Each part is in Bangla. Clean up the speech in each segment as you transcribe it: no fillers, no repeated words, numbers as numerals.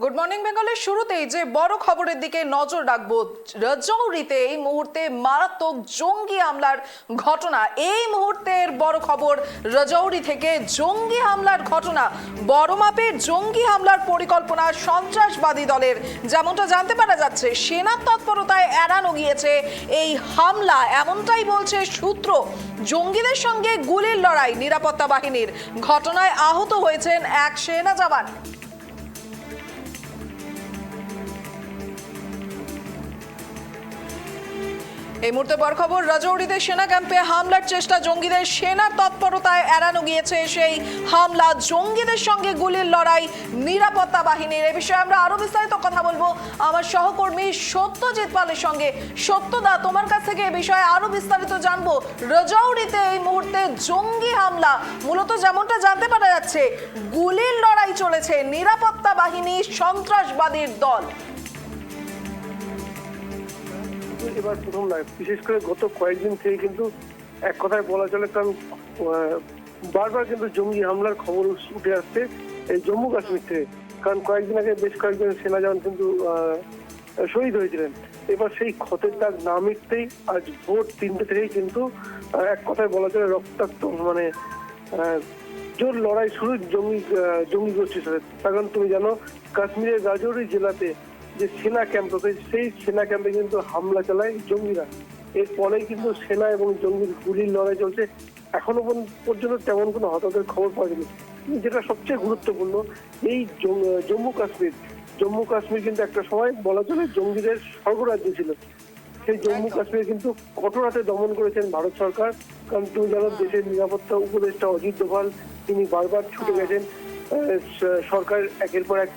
গুড মর্নিং বেঙ্গলের শুরুতেই যে বড় খবরের দিকে নজর রাখবো। রাজৌরিতে এই মুহূর্তে মারাত্মক জঙ্গি হামলার ঘটনা। এই মুহূর্তের বড় খবর রাজৌরি থেকে জঙ্গি হামলার ঘটনা। বড় মাপের জঙ্গি হামলার পরিকল্পনা সন্ত্রাসবাদী দলের, যেমনটা জানতে পারা যাচ্ছে। সেনার তৎপরতায় এড়ানো গিয়েছে এই হামলা, এমনটাই বলছে সূত্র। জঙ্গিদের সঙ্গে গুলির লড়াই নিরাপত্তা বাহিনীর। ঘটনায় আহত হয়েছেন এক সেনা জওয়ান। এই মুহূর্তে বড় খবর, রাজৌরিতে সেনা ক্যাম্পে হামলার চেষ্টা জঙ্গিদের। সেনার তৎপরতায় এড়ানো গিয়েছে সেই হামলা। জঙ্গিদের সঙ্গে গুলির লড়াই নিরাপত্তা বাহিনীর। এ বিষয়ে আমরা আরো বিস্তারিত কথা বলবো আমার সহকর্মী সত্যজিৎ পালের সঙ্গে। সত্যদা, তোমার কাছ থেকে এ বিষয়ে আরো বিস্তারিত জানবো। রাজৌরিতে এই মুহূর্তে জঙ্গি হামলা, মূলত যেমনটা জানতে পারা যাচ্ছে গুলির লড়াই চলেছে নিরাপত্তা বাহিনী সন্ত্রাসবাদীর দল। এবার প্রথম নয়, বিশেষ করে গত কয়েকদিন থেকে কিন্তু এক কথায় বলা চলে, কারণ বারবার কিন্তু জঙ্গি হামলার খবর উঠে আসছে এই জম্মু কাশ্মীর থেকে। কারণ কয়েকদিন আগে বেশ কয়েকজন সেনা জওয়ান কিন্তু শহীদ হয়েছিলেন। এবার সেই ক্ষতের দাগ না মিটতেই আজ ভোর 3টে থেকেই কিন্তু এক কথায় বলা চলে রক্তাক্ত জোর লড়াই শুরু জঙ্গি গোষ্ঠীর সাথে। কারণ তুমি জানো, কাশ্মীরের রাজৌরি জেলাতে যে সেনা ক্যাম্প রয়েছে, সেই সেনা ক্যাম্পে কিন্তু হামলা চালায় জঙ্গিরা। এরপরেই কিন্তু সেনা এবং জঙ্গির গুলির লড়াই চলছে। এখনো পর্যন্ত তেমন কোনো হতাহতের খবর পাওয়া যায়নি। যেটা সবচেয়ে গুরুত্বপূর্ণ, এই জম্মু কাশ্মীর কিন্তু একটা সময় বলা চলে জঙ্গিদের স্বর্গরাজ্য ছিল। সেই জম্মু কাশ্মীর কিন্তু কঠোর হাতে দমন করেছেন ভারত সরকার। কারণ তুমি জানো, দেশের নিরাপত্তা উপদেষ্টা অজিত দোভাল তিনি বারবার ছুটে গেছেন। সরকার একের পর এক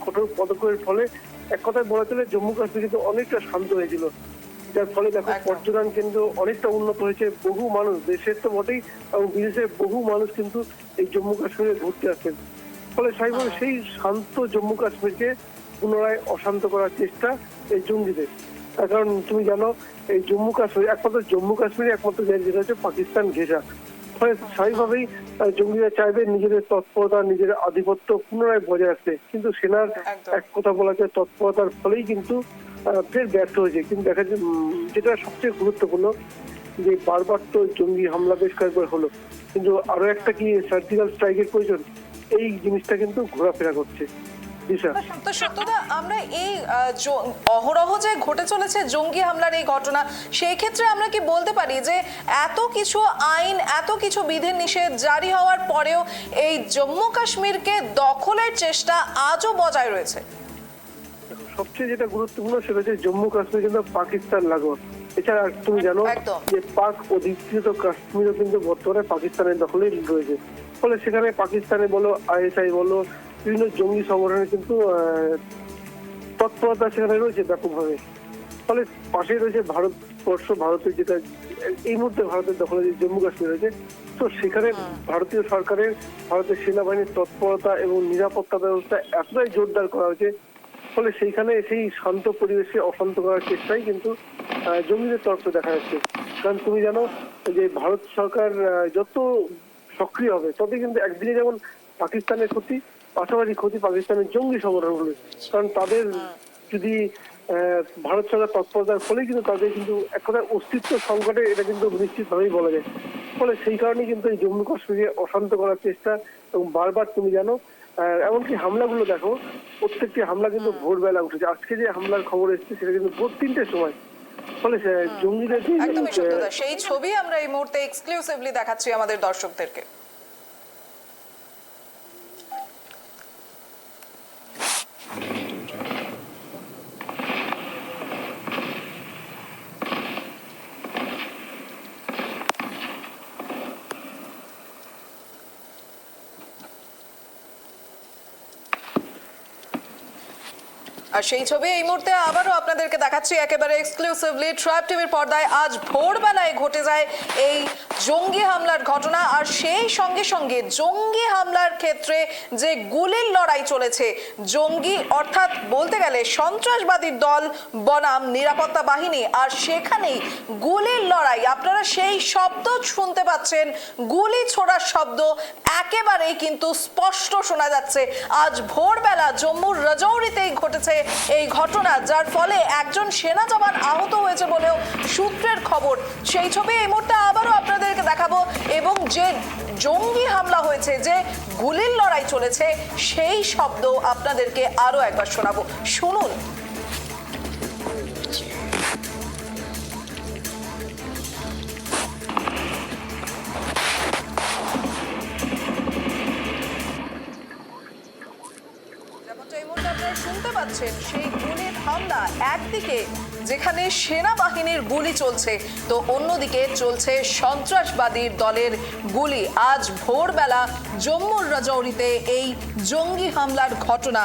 কঠোর পদক্ষেপের ফলে এক কথায় বলা চলে জম্মু কাশ্মীর কিন্তু অনেকটা শান্ত হয়েছিল। যার ফলে দেখো, পর্যটন কেন্দ্র অনেকটা উন্নত হয়েছে। বহু মানুষ, দেশের তো বটেই এবং বিদেশের বহু মানুষ কিন্তু এই জম্মু কাশ্মীরে ঘুরতে আসেন। ফলে স্বাভাবিকভাবে সেই শান্ত জম্মু কাশ্মীরকে পুনরায় অশান্ত করার চেষ্টা এই জঙ্গিদের। তার কারণ তুমি জানো, এই জম্মু কাশ্মীর একমাত্র জায়গা যেটা হচ্ছে পাকিস্তান ঘেঁষা। ফলে স্বাভাবিকভাবেই জঙ্গিরা চাইবে নিজেদের তৎপরতা, নিজের আধিপত্য পুনরায় বজায় রাখতে। কিন্তু সেনার এক কথা বলা যায় তৎপরতার ফলেই কিন্তু ফের ব্যর্থ হয়েছে। কিন্তু দেখা যায়, যেটা সবচেয়ে গুরুত্বপূর্ণ, যে বারবার তো জঙ্গি হামলা বেশ কয়েকবার হলো, কিন্তু আরো একটা কি সার্জিক্যাল স্ট্রাইকের প্রয়োজন, এই জিনিসটা কিন্তু ঘোরাফেরা করছে। সত্যদা, আমরা এই অহরহ যে ঘটে চলেছে জঙ্গি হামলার এই ঘটনা, সেই ক্ষেত্রে আমরা কি বলতে পারি যে এত কিছু আইন, এত কিছু বিধি নিষেধ জারি হওয়ার পরেও এই জম্মু কাশ্মীরকে দখলের চেষ্টা আজও বজায় রয়েছে? সবচেয়ে যেটা গুরুত্বপূর্ণ সেটা হচ্ছে জম্মু কাশ্মীর কিন্তু পাকিস্তান লাগোয়া। এছাড়া তুমি জানো যে পাক অধিকৃত কাশ্মীরও কিন্তু বর্তমানে পাকিস্তানের দখলেই রয়েছে। ফলে সেখানে পাকিস্তানে বলো, আইএসআই বলো, বিভিন্ন জঙ্গি সংগঠনের কিন্তু তৎপরতা সেখানে রয়েছে ব্যাপকভাবে। ফলে পাশেই রয়েছে ভারতের যেটা এই মুহূর্তে ভারতের দখলে যে জম্মু কাশ্মীর রয়েছে। তো সেখানে ভারতীয় সরকারের, ভারতের সেনাবাহিনীর তৎপরতা এবং নিরাপত্তা ব্যবস্থা এতটাই জোরদার করা হয়েছে। ফলে সেইখানে সেই শান্ত পরিবেশে অশান্ত করার চেষ্টাই কিন্তু জঙ্গিদের তরফে দেখা যাচ্ছে। কারণ তুমি জানো যে ভারত সরকার যত সক্রিয় হবে, ততই কিন্তু একদিনে যেমন পাকিস্তানের ক্ষতি, পাশাপাশি ক্ষতি পাকিস্তানের জঙ্গি সংগঠনগুলো। কারণ তাদের যদি ভারত সরকার তৎপরতার ফলে কিন্তু তাদের কিন্তু এক কথায় অস্তিত্ব সংকটে, এটা কিন্তু নিশ্চিতভাবেই বলা যায়। ফলে সেই কারণেই কিন্তু এই জম্মু কাশ্মীরকে অশান্ত করার চেষ্টা। এবং বারবার তুমি জানো, এমনকি হামলাগুলো দেখো, প্রত্যেকটি হামলা কিন্তু ভোরবেলা উঠেছে। আজকে যে হামলার খবর এসেছে সেটা কিন্তু ভোর 3টের সময়। ফলে জঙ্গিদের সেই ছবি আমরা এই মুহূর্তে এক্সক্লুসিভলি দেখাচ্ছি আমাদের দর্শকদেরকে। আর সেই ছবি এই মুহূর্তে আবারও আপনাদেরকে দেখাচ্ছি একেবারে এক্সক্লুসিভলি ট্রাইব টিভির পর্দায়। আজ ভোরবেলায় ঘটে যায় এই জঙ্গি হামলার ঘটনা, আর সেই সঙ্গে সঙ্গে জঙ্গি হামলার ক্ষেত্রে যে গুলির লড়াই চলেছে, জঙ্গি অর্থাৎ বলতে গেলে সন্ত্রাসবাদীর দল বনাম নিরাপত্তা বাহিনী, আর সেখানেই গুলির লড়াই। আপনারা সেই শব্দ শুনতে পাচ্ছেন, গুলি ছোড়ার শব্দ একেবারেই কিন্তু স্পষ্ট শোনা যাচ্ছে। আজ ভোরবেলা জম্মুর রাজৌরিতেই ঘটেছে এই ঘটনা, যার ফলে একজন সেনা জওয়ান আহত হয়েছে বলেও সূত্রের খবর। সেই ছবি এই মুহূর্তে আবারও আপনাদেরকে দেখাবো, এবং যে জঙ্গি হামলা হয়েছে, যে গুলির লড়াই চলেছে, সেই শব্দ আপনাদেরকে আরো একবার শোনাবো, শুনুন। শুনতে পাচ্ছেন সেই গুলির হামলা, একদিকে যেখানে সেনাবাহিনীর গুলি চলছে, তো অন্যদিকে চলছে সন্ত্রাসবাদীর দলের গুলি। আজ ভোরবেলা জম্মুর রাজৌরিতে এই জঙ্গি হামলার ঘটনা,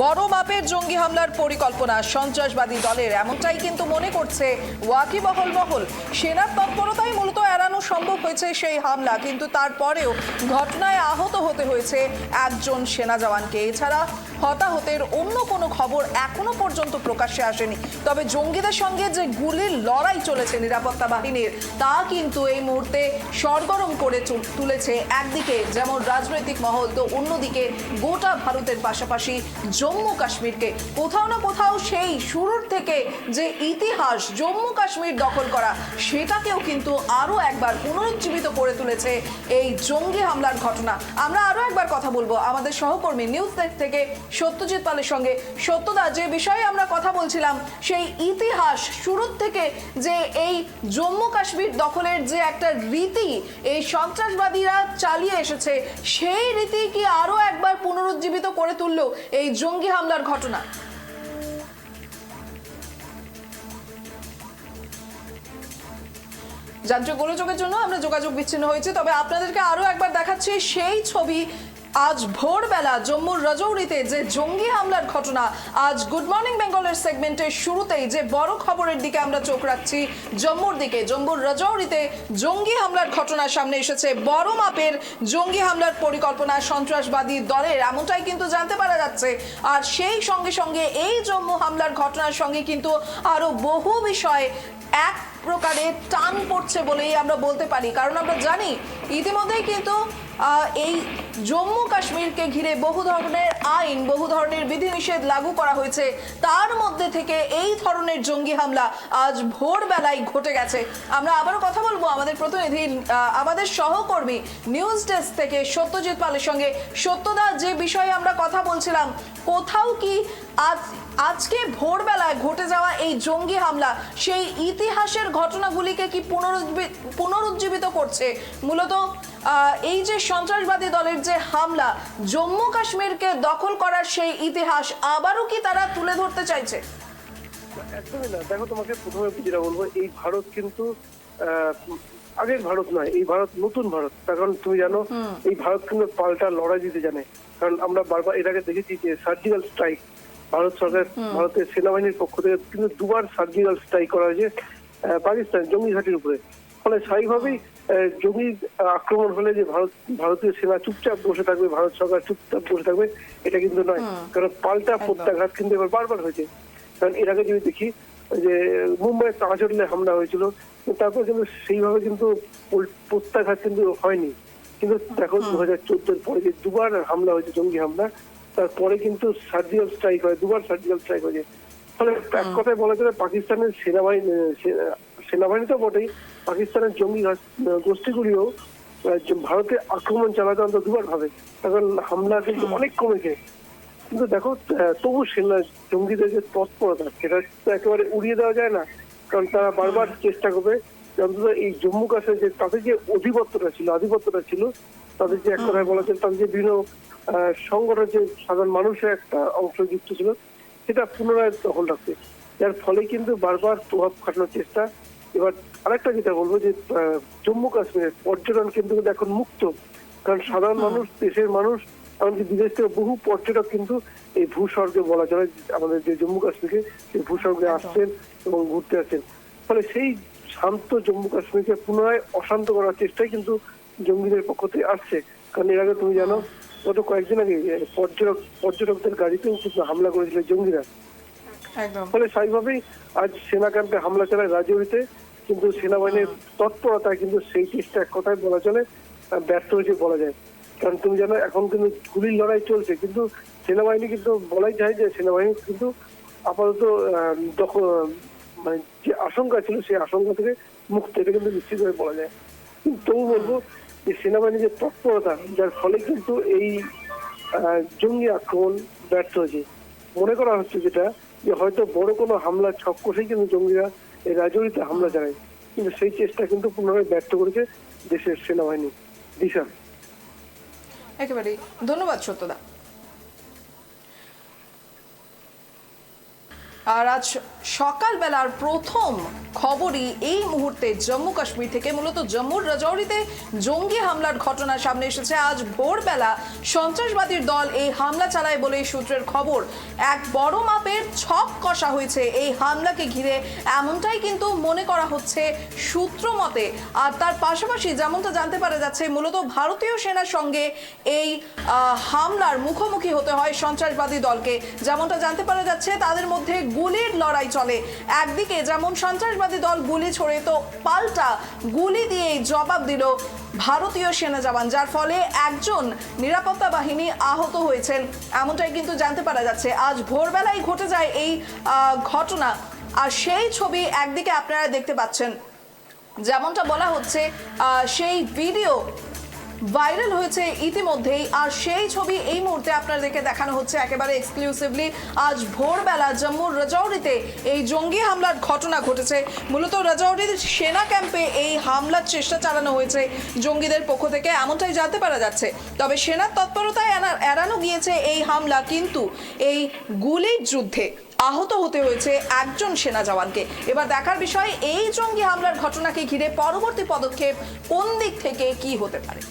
বড় মাপের জঙ্গি হামলার পরিকল্পনা সন্ত্রাসবাদী দলের, এমনটাই কিন্তু মনে করছে ওয়াকিবহল মহল। সেনার তৎপরতাই মূলত এড়ানো সম্ভব হয়েছে সেই হামলা, কিন্তু তারপরেও ঘটনায় আহত হতে হয়েছে একজন সেনা জওয়ানকে। এছাড়া হতাহতের অন্য কোনো খবর এখনো পর্যন্ত প্রকাশ্যে আসেনি। তবে জঙ্গিদের সঙ্গে যে গুলির লড়াই চলেছে নিরাপত্তা বাহিনীর, তা কিন্তু এই মুহূর্তে সরগরম করে তুলেছে একদিকে যেমন রাজনৈতিক মহল, তো অন্যদিকে গোটা ভারতের পাশাপাশি জম্মু কাশ্মীরকে। কোথাও না কোথাও সেই শুরুর থেকে যে ইতিহাস জম্মু কাশ্মীর দখল করা, সেটাকেও কিন্তু আরো একবার পুনরুজ্জীবিত করে তুলেছে এই জঙ্গি হামলার ঘটনা। আমরা আরো একবার কথা বলবো আমাদের সহকর্মী নিউজ ডেস্ক থেকে সত্যজিৎ পালের সঙ্গে। সত্যদা, যে বিষয়ে আমরা কথা বলছিলাম, সেই ইতিহাস শুরুর থেকে যে এই জম্মু কাশ্মীর দখলের যে একটা রীতি এই সন্ত্রাসবাদীরা চালিয়ে এসেছে, সেই রীতি কি আরো একবার পুনরুজ্জীবিত করে তুললো এই জঙ্গি হামলার ঘটনা? যান্ত্রিক গোলযোগের জন্য আমরা যোগাযোগ বিচ্ছিন্ন হয়েছে, তবে আপনাদেরকে আরো একবার দেখাচ্ছি সেই ছবি। আজ ভোরবেলা জম্মুর রাজৌরিতে যে জঙ্গি হামলার ঘটনা, আজ গুড মর্নিং বেঙ্গলের সেগমেন্টের শুরুতেই যে বড় খবরের দিকে আমরা চোখ রাখছি, জম্মুর দিকে। জম্মুর রাজৌরিতে জঙ্গি হামলার ঘটনা সামনে এসেছে, বড় মাপের জঙ্গি হামলার পরিকল্পনা সন্ত্রাসবাদী দলের, এমনটাই কিন্তু জানতে পারা যাচ্ছে। আর সেই সঙ্গে সঙ্গে এই জম্মু হামলার ঘটনার সঙ্গে কিন্তু আরো বহু বিষয় এক প্রকারে টান পড়ছে বলেই আমরা বলতে পারি। কারণ আমরা জানি ইতিমধ্যেই কিন্তু এই জম্মু কাশ্মীরকে ঘিরে বহু ধরনের আইন, বহু ধরনের বিধিনিষেধ লাগু করা হয়েছে। তার মধ্যে থেকে এই ধরনের জঙ্গি হামলা আজ ভোরবেলায় ঘটে গেছে। আমরা আবারও কথা বলবো আমাদের প্রতিনিধি, আমাদের সহকর্মী নিউজ ডেস্ক থেকে সত্যজিৎ পালের সঙ্গে। সত্যদা, যে বিষয়ে আমরা কথা বলছিলাম, কোথাও কি আজকে ভোরবেলায় ঘটে যাওয়া এই জঙ্গি হামলা সেই ইতিহাসের ঘটনাগুলিকে কি পুনরুজ্জীবিত করছে? মূলত এই যে সন্ত্রাসবাদী দলের যে হামলা, জম্মু কাশ্মীরকে দখল করার সেই ইতিহাস আবারও কি তারা তুলে ধরতে চাইছে? একদমই না। দেখো, তোমাকে প্রথমে যেটা বলবো, এই ভারত কিন্তু আগের ভারত নয়, এই ভারত নতুন ভারত। কারণ তুমি জানো এই ভারত কিন্তু পাল্টা লড়াই দিতে জানে। কারণ আমরা বারবার এর আগে দেখেছি যে সার্জিক্যাল স্ট্রাইক, ভারত সরকার ভারতের সেনাবাহিনীর পক্ষ থেকে কিন্তু দুবার সার্জিক্যাল স্ট্রাইক করা হয়েছে পাকিস্তান জঙ্গি ঘাটির উপরে। ফলে স্বাভাবিকভাবেই জঙ্গি আক্রমণ হলে যে ভারতীয় সেনা চুপচাপ বসে থাকবে, ভারত সরকার চুপচাপ বসে থাকবে, এটা কিন্তু নয়। কারণ পাল্টা প্রত্যাঘাত কিন্তু এবার বারবার হয়েছে। কারণ এর আগে যদি দেখি যে মুম্বাইয়ের তাজহোটেলে হামলা হয়েছিল, তারপর কিন্তু সেইভাবে কিন্তু প্রত্যাঘাত কিন্তু হয়নি। কিন্তু দেখো 2014 পরে যে দুবার হামলা হয়েছে, জঙ্গি হামলা, তারপরে কিন্তু সার্জিক্যাল স্ট্রাইক হয়, দুবার সার্জিক্যাল স্ট্রাইক হয়েছে। ফলে এক কথায় বলা যায় পাকিস্তানের সেনাবাহিনী তো বটেই, পাকিস্তানের জঙ্গি গোষ্ঠীগুলিও ভারতে আক্রমণ চালাতে অন্তত দুবার ভাবে। কারণ হামলা কিন্তু অনেক কমেছে। কিন্তু দেখো, তবু সেনা জঙ্গিদের যে তৎপরতা, সেটা তো একেবারে উড়িয়ে দেওয়া যায় না। কারণ তারা বারবার চেষ্টা করবে অন্তত এই জম্মু কাশ্মীর যে তাদের যে আধিপত্যটা ছিল, তাদের যে এক কথায় বলা যায় তাদের যে বিভিন্ন সংগঠন, যে সাধারণ মানুষের একটা অংশ যুক্ত ছিল, সেটা পুনরায় দখল রাখতে, যার ফলে কিন্তু বারবার প্রভাব খাটানোর চেষ্টা। এবার আরেকটা যেটা বলবো যে জম্মু কাশ্মীরের পর্যটন কেন্দ্র কিন্তু এখন মুক্ত। কারণ সাধারণ মানুষ, দেশের মানুষ, এমনকি বিদেশ থেকে বহু পর্যটক কিন্তু এই ভূস্বর্গে বলা চলে আমাদের যে জম্মু কাশ্মীরকে, সেই ভূস্বর্গে আসছেন এবং ঘুরতে আসছেন। ফলে শান্ত জম্মু কাশ্মীরকে পুনরায় অশান্ত করার চেষ্টাই কিন্তু জঙ্গিদের পক্ষ থেকে আসছে। কারণ এর আগে তুমি জানো গত কয়েকদিন আগে পর্যটকদের গাড়িতেও কিন্তু হামলা করেছিল জঙ্গিরা। একদম। ফলে স্বাভাবিকভাবেই আজ সেনা ক্যাম্পে হামলা চালায় রাজৌরিতে, কিন্তু সেনাবাহিনীর তৎপরতায় কিন্তু সেই চেষ্টা এক কথায় বলা চলে ব্যর্থ হয়েছে বলা যায়। কারণ তুমি জানো এখন কিন্তু গুলির লড়াই চলছে, কিন্তু সেনাবাহিনী কিন্তু বলাই যায় যে সেনাবাহিনী কিন্তু আপাতত মানে যে আশঙ্কা ছিল সেই আশঙ্কা থেকে মুক্ত, এটা কিন্তু নিশ্চিতভাবে বলা যায়। কিন্তু তবু বলবো যে সেনাবাহিনীর যে তৎপরতা, যার ফলে কিন্তু এই জঙ্গি আক্রমণ ব্যর্থ হয়েছে। মনে করা হচ্ছে যেটা যে হয়তো বড় কোনো হামলার ছক কষেই কিন্তু জঙ্গিরা এই রাজৌরিতে হামলা চালায়, কিন্তু সেই চেষ্টা কিন্তু পুনরায় ব্যর্থ করেছে দেশের সেনাবাহিনী। দিশা। একেবারেই ধন্যবাদ সত্যদা। আর আজ সকালবেলার প্রথম খবরই এই মুহূর্তে জম্মু কাশ্মীর থেকে, মূলত জম্মুর রাজৌরিতে জঙ্গি হামলার ঘটনা সামনে এসেছে। আজ ভোরবেলা সন্ত্রাসবাদীর দল এই হামলা চালায় বলে সূত্রের খবর। এক বড় মাপের ছক কষা হয়েছে এই হামলাকে ঘিরে, এমনটাই কিন্তু মনে করা হচ্ছে সূত্র মতে। আর তার পাশাপাশি যেমনটা জানতে পারা যাচ্ছে, মূলত ভারতীয় সেনার সঙ্গে এই হামলার মুখোমুখি হতে হয় সন্ত্রাসবাদী দলকে। যেমনটা জানতে পারা যাচ্ছে তাদের মধ্যে গুলির লড়াই চলে। একদিকে যেমন সন্ত্রাসবাদী দল গুলি ছোড়ে, তো পাল্টা গুলি দিয়ে জবাব দিল ভারতীয় সেনা জওয়ান, যার ফলে একজন নিরাপত্তা বাহিনী আহত হয়েছেন, এমনটাই কিন্তু জানতে পারা যাচ্ছে। আজ ভোরবেলায় ঘটে যায় এই ঘটনা। আর সেই ছবি একদিকে আপনারা দেখতে পাচ্ছেন, যেমনটা বলা হচ্ছে সেই ভিডিও ভাইরাল হয়েছে ইতিমধ্যেই। আর সেই ছবি এই মুহূর্তে আপনাদেরকে দেখানো হচ্ছে একেবারে এক্সক্লুসিভলি। আজ ভোরবেলা জম্মুর রাজৌরিতে এই জঙ্গি হামলার ঘটনা ঘটেছে। মূলত রাজৌরির সেনা ক্যাম্পে এই হামলার চেষ্টা চালানো হয়েছে জঙ্গিদের পক্ষ থেকে, এমনটাই জানতে পারা যাচ্ছে। তবে সেনার তৎপরতায় এড়ানো গিয়েছে এই হামলা, কিন্তু এই গুলির যুদ্ধে আহত হতে হয়েছে একজন সেনা জওয়ানকে। এবার দেখার বিষয় এই জঙ্গি হামলার ঘটনাকে ঘিরে পরবর্তী পদক্ষেপ কোন দিক থেকে কি হতে পারে।